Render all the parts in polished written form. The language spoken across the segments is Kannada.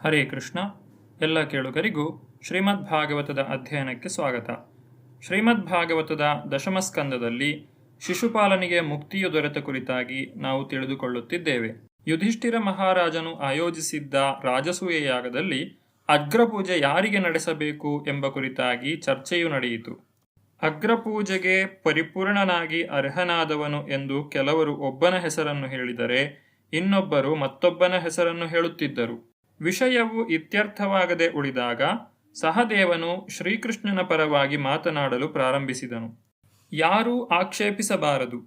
ಹರೇ ಕೃಷ್ಣ. ಎಲ್ಲ ಕೇಳುಗರಿಗೂ ಶ್ರೀಮದ್ ಭಾಗವತದ ಅಧ್ಯಯನಕ್ಕೆ ಸ್ವಾಗತ. ಶ್ರೀಮದ್ ಭಾಗವತದ ದಶಮಸ್ಕಂದದಲ್ಲಿ ಶಿಶುಪಾಲನಿಗೆ ಮುಕ್ತಿಯು ದೊರೆತ ಕುರಿತಾಗಿ ನಾವು ತಿಳಿದುಕೊಳ್ಳುತ್ತಿದ್ದೇವೆ. ಯುಧಿಷ್ಠಿರ ಮಹಾರಾಜನು ಆಯೋಜಿಸಿದ್ದ ರಾಜಸೂಯ ಯಾಗದಲ್ಲಿ ಅಗ್ರಪೂಜೆ ಯಾರಿಗೆ ನಡೆಸಬೇಕು ಎಂಬ ಕುರಿತಾಗಿ ಚರ್ಚೆಯು ನಡೆಯಿತು. ಅಗ್ರಪೂಜೆಗೆ ಪರಿಪೂರ್ಣನಾಗಿ ಅರ್ಹನಾದವನು ಎಂದು ಕೆಲವರು ಒಬ್ಬನ ಹೆಸರನ್ನು ಹೇಳಿದರೆ, ಇನ್ನೊಬ್ಬರು ಮತ್ತೊಬ್ಬನ ಹೆಸರನ್ನು ಹೇಳುತ್ತಿದ್ದರು. ವಿಷಯವು ಇತ್ಯರ್ಥವಾಗದೆ ಉಳಿದಾಗ ಸಹದೇವನು ಶ್ರೀಕೃಷ್ಣನ ಪರವಾಗಿ ಮಾತನಾಡಲು ಪ್ರಾರಂಭಿಸಿದನು. ಯಾರೂ ಆಕ್ಷೇಪಿಸಬಾರದು.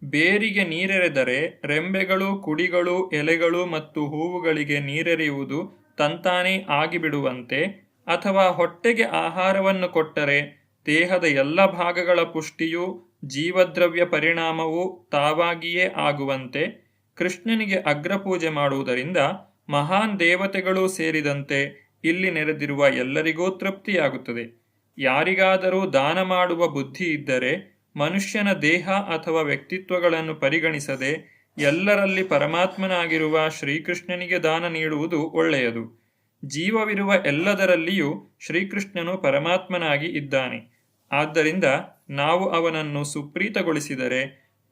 ಬೇರಿಗೆ ನೀರೆರೆದರೆ ರೆಂಬೆಗಳು, ಕುಡಿಗಳು, ಎಲೆಗಳು ಮತ್ತು ಹೂವುಗಳಿಗೆ ನೀರೆರೆಯುವುದು ತಂತಾನೇ ಆಗಿಬಿಡುವಂತೆ, ಅಥವಾ ಹೊಟ್ಟೆಗೆ ಆಹಾರವನ್ನು ಕೊಟ್ಟರೆ ದೇಹದ ಎಲ್ಲ ಭಾಗಗಳ ಪುಷ್ಟಿಯೂ ಜೀವದ್ರವ್ಯ ಪರಿಣಾಮವೂ ತಾವಾಗಿಯೇ ಆಗುವಂತೆ ಕೃಷ್ಣನಿಗೆ ಅಗ್ರಪೂಜೆ ಮಾಡುವುದರಿಂದ ಮಹಾನ್ ದೇವತೆಗಳೂ ಸೇರಿದಂತೆ ಇಲ್ಲಿ ನೆರೆದಿರುವ ಎಲ್ಲರಿಗೂ ತೃಪ್ತಿಯಾಗುತ್ತದೆ. ಯಾರಿಗಾದರೂ ದಾನ ಮಾಡುವ ಬುದ್ಧಿ ಇದ್ದರೆ ಮನುಷ್ಯನ ದೇಹ ಅಥವಾ ವ್ಯಕ್ತಿತ್ವಗಳನ್ನು ಪರಿಗಣಿಸದೆ ಎಲ್ಲರಲ್ಲಿ ಪರಮಾತ್ಮನಾಗಿರುವ ಶ್ರೀಕೃಷ್ಣನಿಗೆ ದಾನ ನೀಡುವುದು ಒಳ್ಳೆಯದು. ಜೀವವಿರುವ ಎಲ್ಲದರಲ್ಲಿಯೂ ಶ್ರೀಕೃಷ್ಣನು ಪರಮಾತ್ಮನಾಗಿ ಇದ್ದಾನೆ. ಆದ್ದರಿಂದ ನಾವು ಅವನನ್ನು ಸುಪ್ರೀತಗೊಳಿಸಿದರೆ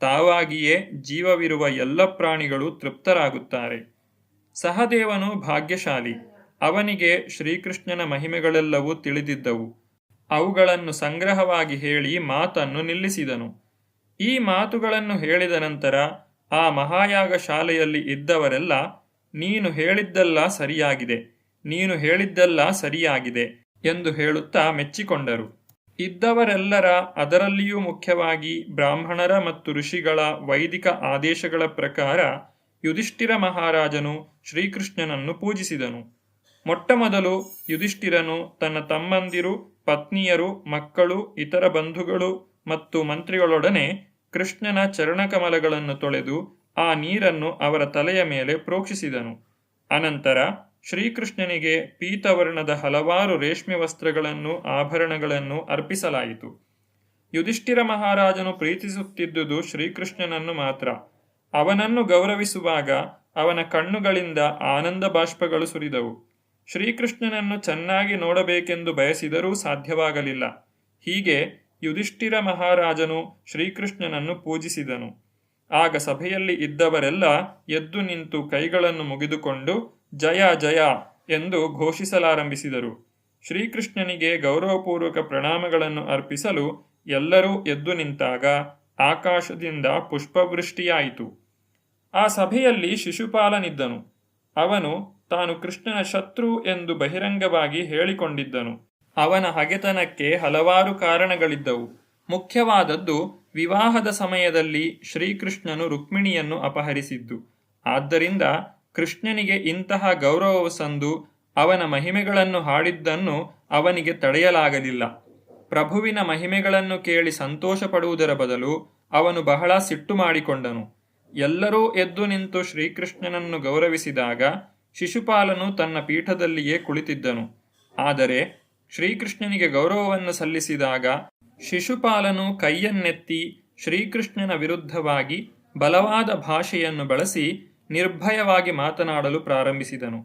ತಾವಾಗಿಯೇ ಜೀವವಿರುವ ಎಲ್ಲ ಪ್ರಾಣಿಗಳು ತೃಪ್ತರಾಗುತ್ತಾರೆ. ಸಹದೇವನು ಭಾಗ್ಯಶಾಲಿ. ಅವನಿಗೆ ಶ್ರೀಕೃಷ್ಣನ ಮಹಿಮೆಗಳೆಲ್ಲವೂ ತಿಳಿದಿದ್ದವು. ಅವುಗಳನ್ನು ಸಂಗ್ರಹವಾಗಿ ಹೇಳಿ ಮಾತನ್ನು ನಿಲ್ಲಿಸಿದನು. ಈ ಮಾತುಗಳನ್ನು ಹೇಳಿದ ನಂತರ ಆ ಮಹಾಯಾಗ ಶಾಲೆಯಲ್ಲಿ ಇದ್ದವರೆಲ್ಲ, ನೀನು ಹೇಳಿದ್ದೆಲ್ಲ ಸರಿಯಾಗಿದೆ, ನೀನು ಹೇಳಿದ್ದೆಲ್ಲ ಸರಿಯಾಗಿದೆ ಎಂದು ಹೇಳುತ್ತಾ ಮೆಚ್ಚಿಕೊಂಡರು. ಇದ್ದವರೆಲ್ಲರ, ಅದರಲ್ಲಿಯೂ ಮುಖ್ಯವಾಗಿ ಬ್ರಾಹ್ಮಣರ ಮತ್ತು ಋಷಿಗಳ ವೈದಿಕ ಆದೇಶಗಳ ಪ್ರಕಾರ ಯುಧಿಷ್ಠಿರ ಮಹಾರಾಜನು ಶ್ರೀಕೃಷ್ಣನನ್ನು ಪೂಜಿಸಿದನು. ಮೊಟ್ಟಮೊದಲು ಯುಧಿಷ್ಠಿರನು ತನ್ನ ತಮ್ಮಂದಿರು, ಪತ್ನಿಯರು, ಮಕ್ಕಳು, ಇತರ ಬಂಧುಗಳು ಮತ್ತು ಮಂತ್ರಿಗಳೊಡನೆ ಕೃಷ್ಣನ ಚರಣಕಮಲಗಳನ್ನು ತೊಳೆದು ಆ ನೀರನ್ನು ಅವರ ತಲೆಯ ಮೇಲೆ ಪ್ರೋಕ್ಷಿಸಿದನು. ಅನಂತರ ಶ್ರೀಕೃಷ್ಣನಿಗೆ ಪೀತವರ್ಣದ ಹಲವಾರು ರೇಷ್ಮೆ ವಸ್ತ್ರಗಳನ್ನು, ಆಭರಣಗಳನ್ನು ಅರ್ಪಿಸಲಾಯಿತು. ಯುಧಿಷ್ಠಿರ ಮಹಾರಾಜನು ಪ್ರೀತಿಸುತ್ತಿದ್ದುದು ಶ್ರೀಕೃಷ್ಣನನ್ನು ಮಾತ್ರ. ಅವನನ್ನು ಗೌರವಿಸುವಾಗ ಅವನ ಕಣ್ಣುಗಳಿಂದ ಆನಂದ ಬಾಷ್ಪಗಳು ಸುರಿದವು. ಶ್ರೀಕೃಷ್ಣನನ್ನು ಚೆನ್ನಾಗಿ ನೋಡಬೇಕೆಂದು ಬಯಸಿದರೂ ಸಾಧ್ಯವಾಗಲಿಲ್ಲ. ಹೀಗೆ ಯುಧಿಷ್ಠಿರ ಮಹಾರಾಜನು ಶ್ರೀಕೃಷ್ಣನನ್ನು ಪೂಜಿಸಿದನು. ಆಗ ಸಭೆಯಲ್ಲಿ ಇದ್ದವರೆಲ್ಲ ಎದ್ದು ನಿಂತು ಕೈಗಳನ್ನು ಮುಗಿದುಕೊಂಡು ಜಯ ಜಯ ಎಂದು ಘೋಷಿಸಲಾರಂಭಿಸಿದರು. ಶ್ರೀಕೃಷ್ಣನಿಗೆ ಗೌರವಪೂರ್ವಕ ಪ್ರಣಾಮಗಳನ್ನು ಅರ್ಪಿಸಲು ಎಲ್ಲರೂ ಎದ್ದು ನಿಂತಾಗ ಆಕಾಶದಿಂದ ಪುಷ್ಪವೃಷ್ಟಿಯಾಯಿತು. ಆ ಸಭೆಯಲ್ಲಿ ಶಿಶುಪಾಲನಿದ್ದನು. ಅವನು ತಾನು ಕೃಷ್ಣನ ಶತ್ರು ಎಂದು ಬಹಿರಂಗವಾಗಿ ಹೇಳಿಕೊಂಡಿದ್ದನು. ಅವನ ಹಗೆತನಕ್ಕೆ ಹಲವಾರು ಕಾರಣಗಳಿದ್ದವು. ಮುಖ್ಯವಾದದ್ದು ವಿವಾಹದ ಸಮಯದಲ್ಲಿ ಶ್ರೀಕೃಷ್ಣನು ರುಕ್ಮಿಣಿಯನ್ನು ಅಪಹರಿಸಿದ್ದು. ಆದ್ದರಿಂದ ಕೃಷ್ಣನಿಗೆ ಇಂತಹ ಗೌರವವು ಸಂದು ಅವನ ಮಹಿಮೆಗಳನ್ನು ಹಾಡಿದ್ದನ್ನು ಅವನಿಗೆ ತಡೆಯಲಾಗಲಿಲ್ಲ. ಪ್ರಭುವಿನ ಮಹಿಮೆಗಳನ್ನು ಕೇಳಿ ಸಂತೋಷ ಪಡುವುದರ ಬದಲು ಅವನು ಬಹಳ ಸಿಟ್ಟು ಮಾಡಿಕೊಂಡನು. ಎಲ್ಲರೂ ಎದ್ದು ನಿಂತು ಶ್ರೀಕೃಷ್ಣನನ್ನು ಗೌರವಿಸಿದಾಗ ಶಿಶುಪಾಲನು ತನ್ನ ಪೀಠದಲ್ಲಿಯೇ ಕುಳಿತಿದ್ದನು. ಆದರೆ ಶ್ರೀಕೃಷ್ಣನಿಗೆ ಗೌರವವನ್ನು ಸಲ್ಲಿಸಿದಾಗ ಶಿಶುಪಾಲನು ಕೈಯನ್ನೆತ್ತಿ ಶ್ರೀಕೃಷ್ಣನ ವಿರುದ್ಧವಾಗಿ ಬಲವಾದ ಭಾಷೆಯನ್ನು ಬಳಸಿ ನಿರ್ಭಯವಾಗಿ ಮಾತನಾಡಲು ಪ್ರಾರಂಭಿಸಿದನು.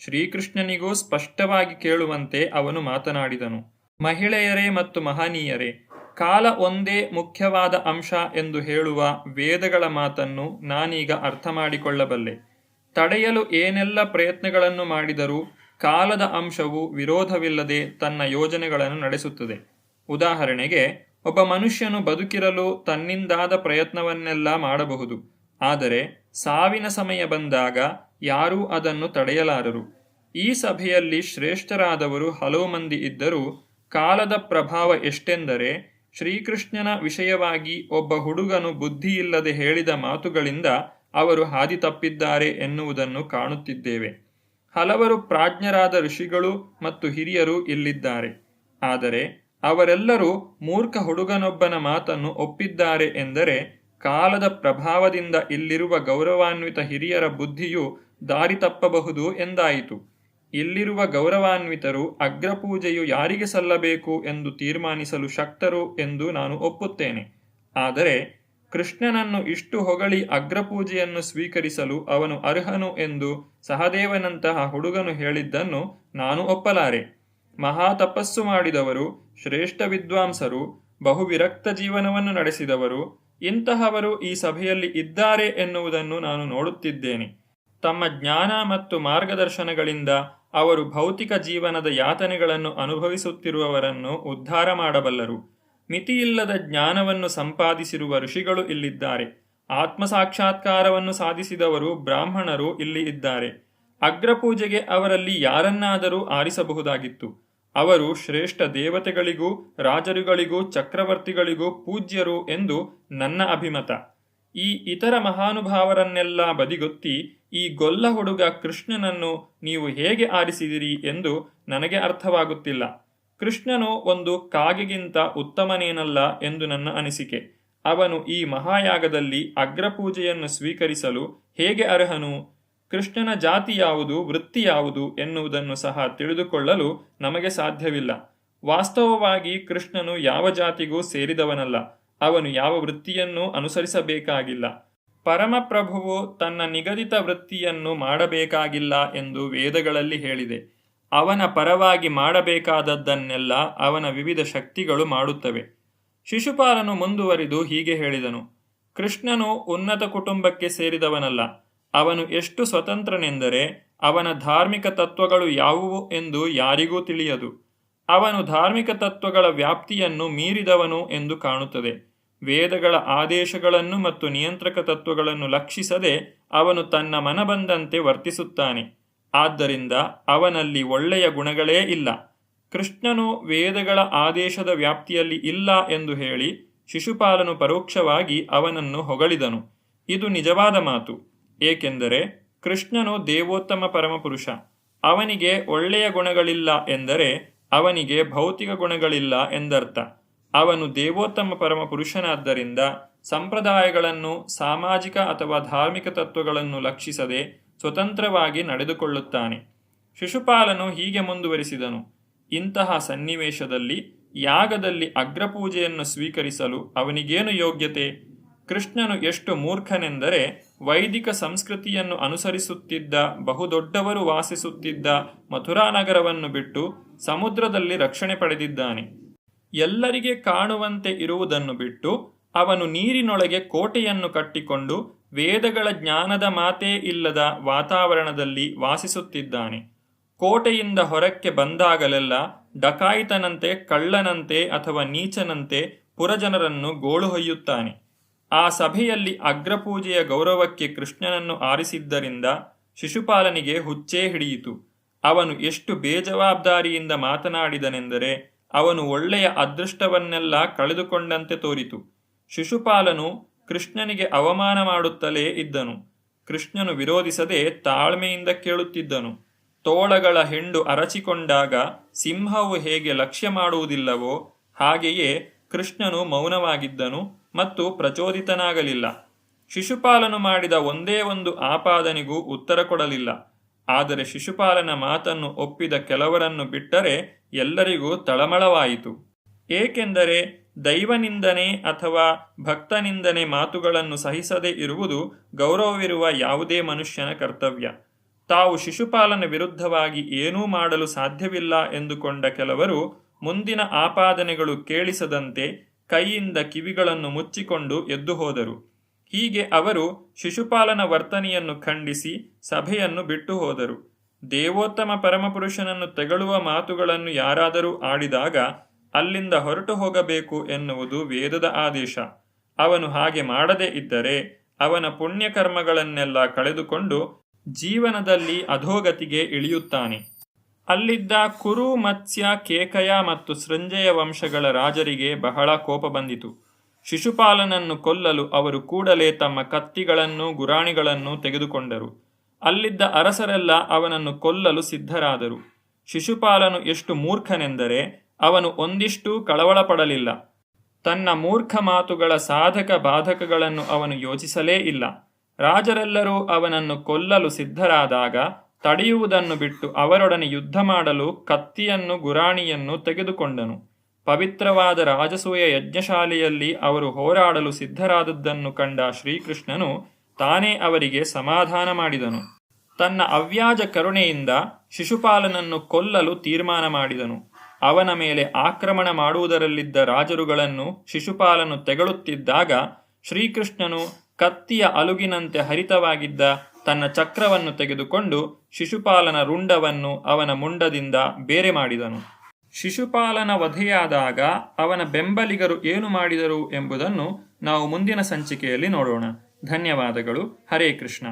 ಶ್ರೀಕೃಷ್ಣನಿಗೂ ಸ್ಪಷ್ಟವಾಗಿ ಕೇಳುವಂತೆ ಅವನು ಮಾತನಾಡಿದನು. ಮಹಿಳೆಯರೇ ಮತ್ತು ಮಹನೀಯರೇ, ಕಾಲ ಒಂದೇ ಮುಖ್ಯವಾದ ಅಂಶ ಎಂದು ಹೇಳುವ ವೇದಗಳ ಮಾತನ್ನು ನಾನೀಗ ಅರ್ಥ ಮಾಡಿಕೊಳ್ಳಬಲ್ಲೆ. ತಡೆಯಲು ಏನೆಲ್ಲ ಪ್ರಯತ್ನಗಳನ್ನು ಮಾಡಿದರೂ ಕಾಲದ ಅಂಶವು ವಿರೋಧವಿಲ್ಲದೆ ತನ್ನ ಯೋಜನೆಗಳನ್ನು ನಡೆಸುತ್ತದೆ. ಉದಾಹರಣೆಗೆ, ಒಬ್ಬ ಮನುಷ್ಯನು ಬದುಕಿರಲು ತನ್ನಿಂದಾದ ಪ್ರಯತ್ನವನ್ನೆಲ್ಲ ಮಾಡಬಹುದು. ಆದರೆ ಸಾವಿನ ಸಮಯ ಬಂದಾಗ ಯಾರೂ ಅದನ್ನು ತಡೆಯಲಾರರು. ಈ ಸಭೆಯಲ್ಲಿ ಶ್ರೇಷ್ಠರಾದವರು ಹಲವು ಮಂದಿ ಇದ್ದರೂ ಕಾಲದ ಪ್ರಭಾವ ಎಷ್ಟೆಂದರೆ, ಶ್ರೀಕೃಷ್ಣನ ವಿಷಯವಾಗಿ ಒಬ್ಬ ಹುಡುಗನು ಬುದ್ಧಿಯಿಲ್ಲದೆ ಹೇಳಿದ ಮಾತುಗಳಿಂದ ಅವರು ಹಾದಿ ತಪ್ಪಿದ್ದಾರೆ ಎನ್ನುವುದನ್ನು ಕಾಣುತ್ತಿದ್ದೇವೆ. ಹಲವರು ಪ್ರಾಜ್ಞರಾದ ಋಷಿಗಳು ಮತ್ತು ಹಿರಿಯರು ಇಲ್ಲಿದ್ದಾರೆ. ಆದರೆ ಅವರೆಲ್ಲರೂ ಮೂರ್ಖ ಹುಡುಗನೊಬ್ಬನ ಮಾತನ್ನು ಒಪ್ಪಿದ್ದಾರೆ ಎಂದರೆ ಕಾಲದ ಪ್ರಭಾವದಿಂದ ಇಲ್ಲಿರುವ ಗೌರವಾನ್ವಿತ ಹಿರಿಯರ ಬುದ್ಧಿಯು ದಾರಿ ತಪ್ಪಬಹುದು ಎಂದಾಯಿತು. ಇಲ್ಲಿರುವ ಗೌರವಾನ್ವಿತರು ಅಗ್ರಪೂಜೆಯು ಯಾರಿಗೆ ಸಲ್ಲಬೇಕು ಎಂದು ತೀರ್ಮಾನಿಸಲು ಶಕ್ತರು ಎಂದು ನಾನು ಒಪ್ಪುತ್ತೇನೆ. ಆದರೆ ಕೃಷ್ಣನನ್ನು ಇಷ್ಟು ಹೊಗಳಿ ಅಗ್ರಪೂಜೆಯನ್ನು ಸ್ವೀಕರಿಸಲು ಅವನು ಅರ್ಹನು ಎಂದು ಸಹದೇವನಂತಹ ಹುಡುಗನು ಹೇಳಿದ್ದನ್ನು ನಾನು ಒಪ್ಪಲಾರೆ. ಮಹಾ ತಪಸ್ಸು ಮಾಡಿದವರು, ಶ್ರೇಷ್ಠ ವಿದ್ವಾಂಸರು, ಬಹುವಿರಕ್ತ ಜೀವನವನ್ನು ನಡೆಸಿದವರು, ಇಂತಹವರು ಈ ಸಭೆಯಲ್ಲಿ ಇದ್ದಾರೆ ಎನ್ನುವುದನ್ನು ನಾನು ನೋಡುತ್ತಿದ್ದೇನೆ. ತಮ್ಮ ಜ್ಞಾನ ಮತ್ತು ಮಾರ್ಗದರ್ಶನಗಳಿಂದ ಅವರು ಭೌತಿಕ ಜೀವನದ ಯಾತನೆಗಳನ್ನು ಅನುಭವಿಸುತ್ತಿರುವವರನ್ನು ಉದ್ಧಾರ ಮಾಡಬಲ್ಲರು. ಮಿತಿಯಿಲ್ಲದ ಜ್ಞಾನವನ್ನು ಸಂಪಾದಿಸಿರುವ ಋಷಿಗಳು ಇಲ್ಲಿದ್ದಾರೆ. ಆತ್ಮಸಾಕ್ಷಾತ್ಕಾರವನ್ನು ಸಾಧಿಸಿದವರು ಬ್ರಾಹ್ಮಣರು ಇಲ್ಲಿ ಇದ್ದಾರೆ. ಅಗ್ರಪೂಜೆಗೆ ಅವರಲ್ಲಿ ಯಾರನ್ನಾದರೂ ಆರಿಸಬಹುದಾಗಿತ್ತು. ಅವರು ಶ್ರೇಷ್ಠ ದೇವತೆಗಳಿಗೂ ರಾಜರುಗಳಿಗೂ ಚಕ್ರವರ್ತಿಗಳಿಗೂ ಪೂಜ್ಯರು ಎಂದು ನನ್ನ ಅಭಿಮತ. ಈ ಇತರ ಮಹಾನುಭಾವರನ್ನೆಲ್ಲ ಬದಿಗೊತ್ತಿ ಈ ಗೊಲ್ಲ ಹುಡುಗ ಕೃಷ್ಣನನ್ನು ನೀವು ಹೇಗೆ ಆರಿಸಿದಿರಿ ಎಂದು ನನಗೆ ಅರ್ಥವಾಗುತ್ತಿಲ್ಲ. ಕೃಷ್ಣನು ಒಂದು ಕಾಗೆಗಿಂತ ಉತ್ತಮನೇನಲ್ಲ ಎಂದು ನನ್ನ ಅನಿಸಿಕೆ. ಅವನು ಈ ಮಹಾಯಾಗದಲ್ಲಿ ಅಗ್ರಪೂಜೆಯನ್ನು ಸ್ವೀಕರಿಸಲು ಹೇಗೆ ಅರ್ಹನು? ಕೃಷ್ಣನ ಜಾತಿ ಯಾವುದು, ವೃತ್ತಿ ಯಾವುದು ಎನ್ನುವುದನ್ನು ಸಹ ತಿಳಿದುಕೊಳ್ಳಲು ನಮಗೆ ಸಾಧ್ಯವಿಲ್ಲ. ವಾಸ್ತವವಾಗಿ ಕೃಷ್ಣನು ಯಾವ ಜಾತಿಗೂ ಸೇರಿದವನಲ್ಲ. ಅವನು ಯಾವ ವೃತ್ತಿಯನ್ನೂ ಅನುಸರಿಸಬೇಕಾಗಿಲ್ಲ. ಪರಮಪ್ರಭುವು ತನ್ನ ನಿಗದಿತ ವೃತ್ತಿಯನ್ನು ಮಾಡಬೇಕಾಗಿಲ್ಲ ಎಂದು ವೇದಗಳಲ್ಲಿ ಹೇಳಿದೆ. ಅವನ ಪರವಾಗಿ ಮಾಡಬೇಕಾದದ್ದನ್ನೆಲ್ಲ ಅವನ ವಿವಿಧ ಶಕ್ತಿಗಳು ಮಾಡುತ್ತವೆ. ಶಿಶುಪಾಲನು ಮುಂದುವರಿದು ಹೀಗೆ ಹೇಳಿದನು: ಕೃಷ್ಣನು ಉನ್ನತ ಕುಟುಂಬಕ್ಕೆ ಸೇರಿದವನಲ್ಲ. ಅವನು ಎಷ್ಟು ಸ್ವತಂತ್ರನೆಂದರೆ ಅವನ ಧಾರ್ಮಿಕ ತತ್ವಗಳು ಯಾವುವು ಎಂದು ಯಾರಿಗೂ ತಿಳಿಯದು. ಅವನು ಧಾರ್ಮಿಕ ತತ್ವಗಳ ವ್ಯಾಪ್ತಿಯನ್ನು ಮೀರಿದವನು ಎಂದು ಕಾಣುತ್ತದೆ. ವೇದಗಳ ಆದೇಶಗಳನ್ನು ಮತ್ತು ನಿಯಂತ್ರಕ ತತ್ವಗಳನ್ನು ಲಕ್ಷಿಸದೆ ಅವನು ತನ್ನ ಮನಬಂದಂತೆ ವರ್ತಿಸುತ್ತಾನೆ. ಆದ್ದರಿಂದ ಅವನಲ್ಲಿ ಒಳ್ಳೆಯ ಗುಣಗಳೇ ಇಲ್ಲ. ಕೃಷ್ಣನು ವೇದಗಳ ಆದೇಶದ ವ್ಯಾಪ್ತಿಯಲ್ಲಿ ಇಲ್ಲ ಎಂದು ಹೇಳಿ ಶಿಶುಪಾಲನು ಪರೋಕ್ಷವಾಗಿ ಅವನನ್ನು ಹೊಗಳಿದನು. ಇದು ನಿಜವಾದ ಮಾತು. ಏಕೆಂದರೆ ಕೃಷ್ಣನು ದೇವೋತ್ತಮ ಪರಮಪುರುಷ. ಅವನಿಗೆ ಒಳ್ಳೆಯ ಗುಣಗಳಿಲ್ಲ ಎಂದರೆ ಅವನಿಗೆ ಭೌತಿಕ ಗುಣಗಳಿಲ್ಲ ಎಂದರ್ಥ. ಅವನು ದೇವೋತ್ತಮ ಪರಮಪುರುಷನಾದ್ದರಿಂದ ಸಂಪ್ರದಾಯಗಳನ್ನು, ಸಾಮಾಜಿಕ ಅಥವಾ ಧಾರ್ಮಿಕ ತತ್ವಗಳನ್ನು ಲಕ್ಷಿಸದೆ ಸ್ವತಂತ್ರವಾಗಿ ನಡೆದುಕೊಳ್ಳುತ್ತಾನೆ. ಶಿಶುಪಾಲನು ಹೀಗೆ ಮುಂದುವರಿಸಿದನು: ಇಂತಹ ಸನ್ನಿವೇಶದಲ್ಲಿ ಯಾಗದಲ್ಲಿ ಅಗ್ರಪೂಜೆಯನ್ನು ಸ್ವೀಕರಿಸಲು ಅವನಿಗೇನು ಯೋಗ್ಯತೆ? ಕೃಷ್ಣನು ಎಷ್ಟು ಮೂರ್ಖನೆಂದರೆ ವೈದಿಕ ಸಂಸ್ಕೃತಿಯನ್ನು ಅನುಸರಿಸುತ್ತಿದ್ದ ಬಹುದೊಡ್ಡವರು ವಾಸಿಸುತ್ತಿದ್ದ ಮಥುರಾನಗರವನ್ನು ಬಿಟ್ಟು ಸಮುದ್ರದಲ್ಲಿ ರಕ್ಷಣೆ ಪಡೆದಿದ್ದಾನೆ. ಎಲ್ಲರಿಗೆ ಕಾಣುವಂತೆ ಇರುವುದನ್ನು ಬಿಟ್ಟು ಅವನು ನೀರಿನೊಳಗೆ ಕೋಟೆಯನ್ನು ಕಟ್ಟಿಕೊಂಡು ವೇದಗಳ ಜ್ಞಾನದ ಮಾತೇ ಇಲ್ಲದ ವಾತಾವರಣದಲ್ಲಿ ವಾಸಿಸುತ್ತಿದ್ದಾನೆ. ಕೋಟೆಯಿಂದ ಹೊರಕ್ಕೆ ಬಂದಾಗಲೆಲ್ಲ ಡಕಾಯಿತನಂತೆ, ಕಳ್ಳನಂತೆ ಅಥವಾ ನೀಚನಂತೆ ಪುರಜನರನ್ನು ಗೋಳು ಹೊಯ್ಯುತ್ತಾನೆ. ಆ ಸಭೆಯಲ್ಲಿ ಅಗ್ರಪೂಜೆಯ ಗೌರವಕ್ಕೆ ಕೃಷ್ಣನನ್ನು ಆರಿಸಿದ್ದರಿಂದ ಶಿಶುಪಾಲನಿಗೆ ಹುಚ್ಚೇ ಹಿಡಿಯಿತು. ಅವನು ಎಷ್ಟು ಬೇಜವಾಬ್ದಾರಿಯಿಂದ ಮಾತನಾಡಿದನೆಂದರೆ ಅವನು ಒಳ್ಳೆಯ ಅದೃಷ್ಟವನ್ನೆಲ್ಲ ಕಳೆದುಕೊಂಡಂತೆ ತೋರಿತು. ಶಿಶುಪಾಲನು ಕೃಷ್ಣನಿಗೆ ಅವಮಾನ ಮಾಡುತ್ತಲೇ ಇದ್ದನು. ಕೃಷ್ಣನು ವಿರೋಧಿಸದೆ ತಾಳ್ಮೆಯಿಂದ ಕೇಳುತ್ತಿದ್ದನು. ತೋಳಗಳ ಹೆಂಡು ಅರಚಿಕೊಂಡಾಗ ಸಿಂಹವು ಹೇಗೆ ಲಕ್ಷ್ಯ ಮಾಡುವುದಿಲ್ಲವೋ ಹಾಗೆಯೇ ಕೃಷ್ಣನು ಮೌನವಾಗಿದ್ದನು ಮತ್ತು ಪ್ರಚೋದಿತನಾಗಲಿಲ್ಲ. ಶಿಶುಪಾಲನು ಮಾಡಿದ ಒಂದೇ ಒಂದು ಆಪಾದನೆಗೂ ಉತ್ತರ ಕೊಡಲಿಲ್ಲ. ಆದರೆ ಶಿಶುಪಾಲನ ಮಾತನ್ನು ಒಪ್ಪಿದ ಕೆಲವರನ್ನು ಬಿಟ್ಟರೆ ಎಲ್ಲರಿಗೂ ತಳಮಳವಾಯಿತು. ಏಕೆಂದರೆ ದೈವನಿಂದನೆ ಅಥವಾ ಭಕ್ತನಿಂದನೆ ಮಾತುಗಳನ್ನು ಸಹಿಸದೇ ಇರುವುದು ಗೌರವವಿರುವ ಯಾವುದೇ ಮನುಷ್ಯನ ಕರ್ತವ್ಯ. ತಾವು ಶಿಶುಪಾಲನ ವಿರುದ್ಧವಾಗಿ ಏನೂ ಮಾಡಲು ಸಾಧ್ಯವಿಲ್ಲ ಎಂದುಕೊಂಡ ಕೆಲವರು ಮುಂದಿನ ಆಪಾದನೆಗಳು ಕೇಳಿಸದಂತೆ ಕೈಯಿಂದ ಕಿವಿಗಳನ್ನು ಮುಚ್ಚಿಕೊಂಡು ಎದ್ದು ಹೋದರು. ಹೀಗೆ ಅವರು ಶಿಶುಪಾಲನ ವರ್ತನೆಯನ್ನು ಖಂಡಿಸಿ ಸಭೆಯನ್ನು ಬಿಟ್ಟು ಹೋದರು. ದೇವೋತ್ತಮ ಪರಮಪುರುಷನನ್ನು ತೆಗಳುವ ಮಾತುಗಳನ್ನು ಯಾರಾದರೂ ಆಡಿದಾಗ ಅಲ್ಲಿಂದ ಹೊರಟು ಹೋಗಬೇಕು ಎನ್ನುವುದು ವೇದದ ಆದೇಶ. ಅವನು ಹಾಗೆ ಮಾಡದೇ ಇದ್ದರೆ ಅವನ ಪುಣ್ಯಕರ್ಮಗಳನ್ನೆಲ್ಲ ಕಳೆದುಕೊಂಡು ಜೀವನದಲ್ಲಿ ಅಧೋಗತಿಗೆ ಇಳಿಯುತ್ತಾನೆ. ಅಲ್ಲಿದ್ದ ಕುರು, ಮತ್ಸ್ಯ, ಕೇಕಯ ಮತ್ತು ಸೃಂಜಯ ವಂಶಗಳ ರಾಜರಿಗೆ ಬಹಳ ಕೋಪ ಬಂದಿತು. ಶಿಶುಪಾಲನನ್ನು ಕೊಲ್ಲಲು ಅವರು ಕೂಡಲೇ ತಮ್ಮ ಕತ್ತಿಗಳನ್ನು, ಗುರಾಣಿಗಳನ್ನು ತೆಗೆದುಕೊಂಡರು. ಅಲ್ಲಿದ್ದ ಅರಸರೆಲ್ಲ ಅವನನ್ನು ಕೊಲ್ಲಲು ಸಿದ್ಧರಾದರು. ಶಿಶುಪಾಲನು ಎಷ್ಟು ಮೂರ್ಖನೆಂದರೆ ಅವನು ಒಂದಿಷ್ಟೂ ಕಳವಳ ಪಡಲಿಲ್ಲ. ತನ್ನ ಮೂರ್ಖ ಮಾತುಗಳ ಸಾಧಕ ಬಾಧಕಗಳನ್ನು ಅವನು ಯೋಚಿಸಲೇ ಇಲ್ಲ. ರಾಜರೆಲ್ಲರೂ ಅವನನ್ನು ಕೊಲ್ಲಲು ಸಿದ್ಧರಾದಾಗ ತಡೆಯುವುದನ್ನು ಬಿಟ್ಟು ಅವರೊಡನೆ ಯುದ್ಧ ಮಾಡಲು ಕತ್ತಿಯನ್ನು, ಗುರಾಣಿಯನ್ನು ತೆಗೆದುಕೊಂಡನು. ಪವಿತ್ರವಾದ ರಾಜಸೂಯ ಯಜ್ಞಶಾಲೆಯಲ್ಲಿ ಅವರು ಹೋರಾಡಲು ಸಿದ್ಧರಾದದ್ದನ್ನು ಕಂಡ ಶ್ರೀಕೃಷ್ಣನು ತಾನೇ ಅವರಿಗೆ ಸಮಾಧಾನ ಮಾಡಿದನು. ತನ್ನ ಅವ್ಯಾಜ ಕರುಣೆಯಿಂದ ಶಿಶುಪಾಲನನ್ನು ಕೊಲ್ಲಲು ತೀರ್ಮಾನ ಮಾಡಿದನು. ಅವನ ಮೇಲೆ ಆಕ್ರಮಣ ಮಾಡುವುದರಲ್ಲಿದ್ದ ರಾಜರುಗಳನ್ನು ಶಿಶುಪಾಲನು ತೆಗಳುತ್ತಿದ್ದಾಗ ಶ್ರೀಕೃಷ್ಣನು ಕತ್ತಿಯ ಅಲುಗಿನಂತೆ ಹರಿತವಾಗಿದ್ದ ತನ್ನ ಚಕ್ರವನ್ನು ತೆಗೆದುಕೊಂಡು ಶಿಶುಪಾಲನ ರುಂಡವನ್ನು ಅವನ ಮುಂಡದಿಂದ ಬೇರೆ ಮಾಡಿದನು. ಶಿಶುಪಾಲನ ವಧೆಯಾದಾಗ ಅವನ ಬೆಂಬಲಿಗರು ಏನು ಮಾಡಿದರು ಎಂಬುದನ್ನು ನಾವು ಮುಂದಿನ ಸಂಚಿಕೆಯಲ್ಲಿ ನೋಡೋಣ. ಧನ್ಯವಾದಗಳು. ಹರೇ ಕೃಷ್ಣ.